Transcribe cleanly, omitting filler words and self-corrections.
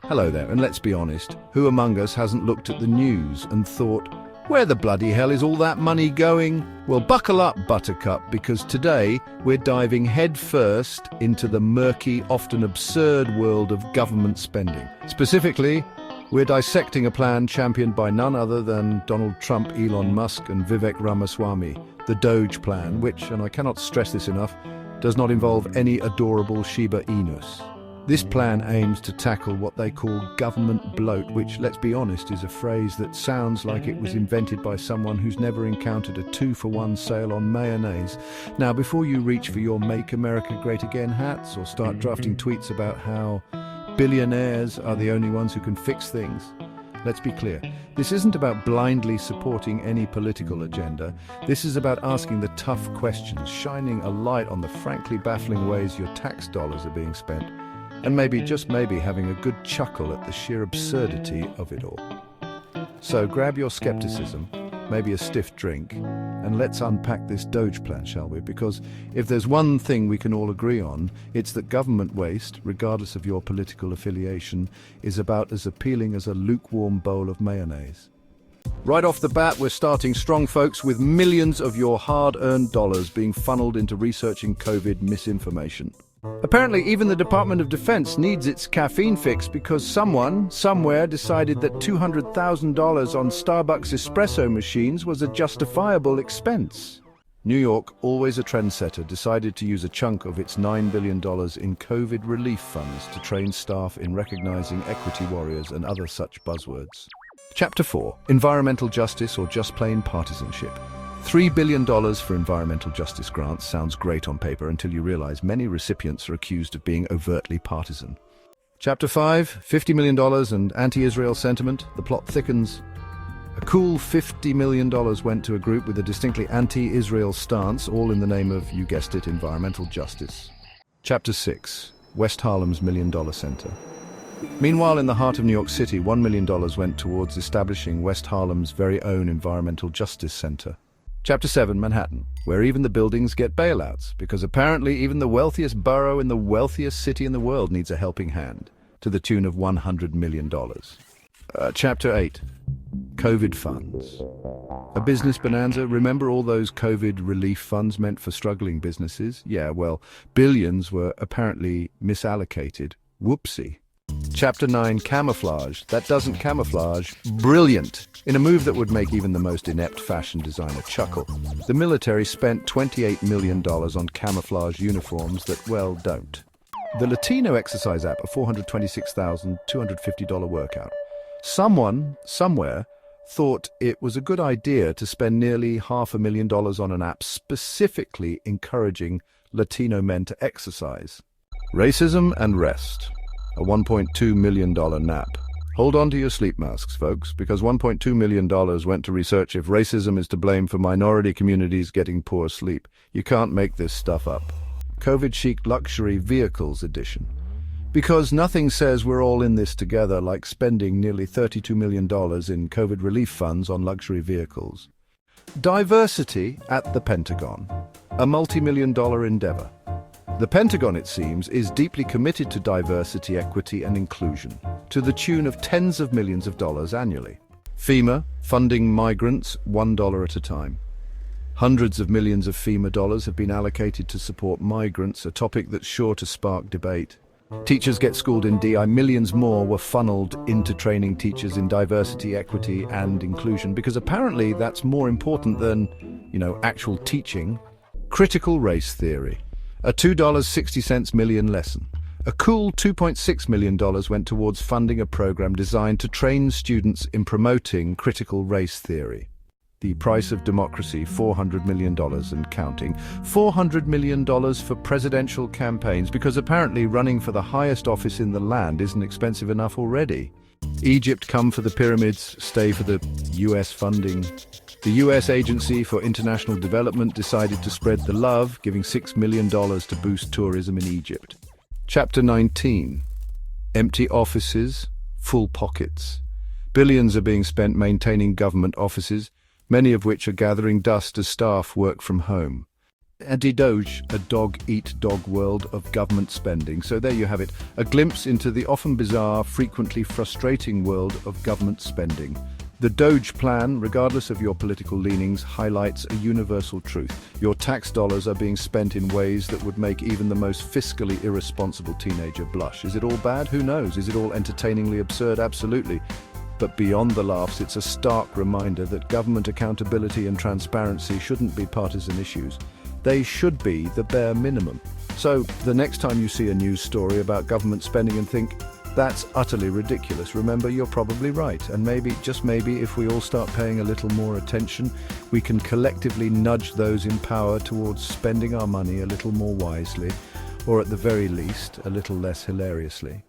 Hello there, and let's be honest, who among us hasn't looked at the news and thought, where the bloody hell is all that money going? Well, buckle up, Buttercup, because today we're diving headfirst into the murky, often absurd world of government spending. Specifically, we're dissecting a plan championed by none other than Donald Trump, Elon Musk, and Vivek Ramaswamy, the DOGE plan, which, and I cannot stress this enough, does not involve any adorable Shiba Inus. This plan aims to tackle what they call government bloat, which, let's be honest, is a phrase that sounds like it was invented by someone who's never encountered a 2-for-1 sale on mayonnaise. Now, before you reach for your Make America Great Again hats or start drafting tweets about how billionaires are the only ones who can fix things, let's be clear. This isn't about blindly supporting any political agenda. This is about asking the tough questions, shining a light on the frankly baffling ways your tax dollars are being spent, and maybe, just maybe, having a good chuckle at the sheer absurdity of it all. So grab your skepticism, maybe a stiff drink, and let's unpack this DOGE plan, shall we? Because if there's one thing we can all agree on, it's that government waste, regardless of your political affiliation, is about as appealing as a lukewarm bowl of mayonnaise. Right off the bat, we're starting strong, folks, with millions of your hard-earned dollars being funneled into researching COVID misinformation. Apparently, even the Department of Defense needs its caffeine fix because someone, somewhere, decided that $200,000 on Starbucks espresso machines was a justifiable expense. New York, always a trendsetter, decided to use a chunk of its $9 billion in COVID relief funds to train staff in recognizing equity warriors and other such buzzwords. Chapter 4. Environmental Justice or Just Plain Partisanship. $3 billion for environmental justice grants sounds great on paper until you realize many recipients are accused of being overtly partisan. Chapter 5, $50 million and anti-Israel sentiment. The plot thickens. A cool $50 million went to a group with a distinctly anti-Israel stance, all in the name of, you guessed it, environmental justice. Chapter 6, West Harlem's $1 Million Center. Meanwhile, in the heart of New York City, $1 million went towards establishing West Harlem's very own environmental justice center. Chapter 7, Manhattan, where even the buildings get bailouts, because apparently even the wealthiest borough in the wealthiest city in the world needs a helping hand, to the tune of $100 million. Chapter 8, COVID funds. A business bonanza. Remember all those COVID relief funds meant for struggling businesses? Yeah, well, billions were apparently misallocated. Whoopsie. Chapter 9, Camouflage. That doesn't camouflage. Brilliant! In a move that would make even the most inept fashion designer chuckle, the military spent $28 million on camouflage uniforms that, well, don't. The Latino exercise app, a $426,250 workout. Someone, somewhere, thought it was a good idea to spend nearly $500,000 on an app specifically encouraging Latino men to exercise. Racism and rest. A $1.2 million nap. Hold on to your sleep masks, folks, because $1.2 million went to research if racism is to blame for minority communities getting poor sleep. You can't make this stuff up. COVID chic luxury vehicles edition. Because nothing says we're all in this together like spending nearly $32 million in COVID relief funds on luxury vehicles. Diversity at the Pentagon. A multi-million-dollar endeavor. The Pentagon, it seems, is deeply committed to diversity, equity, and inclusion, to the tune of tens of millions of dollars annually. FEMA, funding migrants $1 at a time. Hundreds of millions of FEMA dollars have been allocated to support migrants, a topic that's sure to spark debate. Teachers get schooled in DI. Millions more were funneled into training teachers in diversity, equity, and inclusion, because apparently that's more important than, actual teaching. Critical race theory. A $2.60 million lesson. A cool $2.6 million went towards funding a program designed to train students in promoting critical race theory. The price of democracy, $400 million and counting. $400 million for presidential campaigns, because apparently running for the highest office in the land isn't expensive enough already. Egypt come for the pyramids, stay for the US funding. The US Agency for International Development decided to spread the love, giving $6 million to boost tourism in Egypt. Chapter 19. Empty offices, full pockets. Billions are being spent maintaining government offices, many of which are gathering dust as staff work from home. DOGE, a dog-eat-dog world of government spending. So there you have it, a glimpse into the often bizarre, frequently frustrating world of government spending. The DOGE plan, regardless of your political leanings, highlights a universal truth. Your tax dollars are being spent in ways that would make even the most fiscally irresponsible teenager blush. Is it all bad? Who knows? Is it all entertainingly absurd? Absolutely. But beyond the laughs, it's a stark reminder that government accountability and transparency shouldn't be partisan issues. They should be the bare minimum. So, the next time you see a news story about government spending and think, that's utterly ridiculous, remember you're probably right. And maybe, just maybe, if we all start paying a little more attention, we can collectively nudge those in power towards spending our money a little more wisely, or at the very least, a little less hilariously.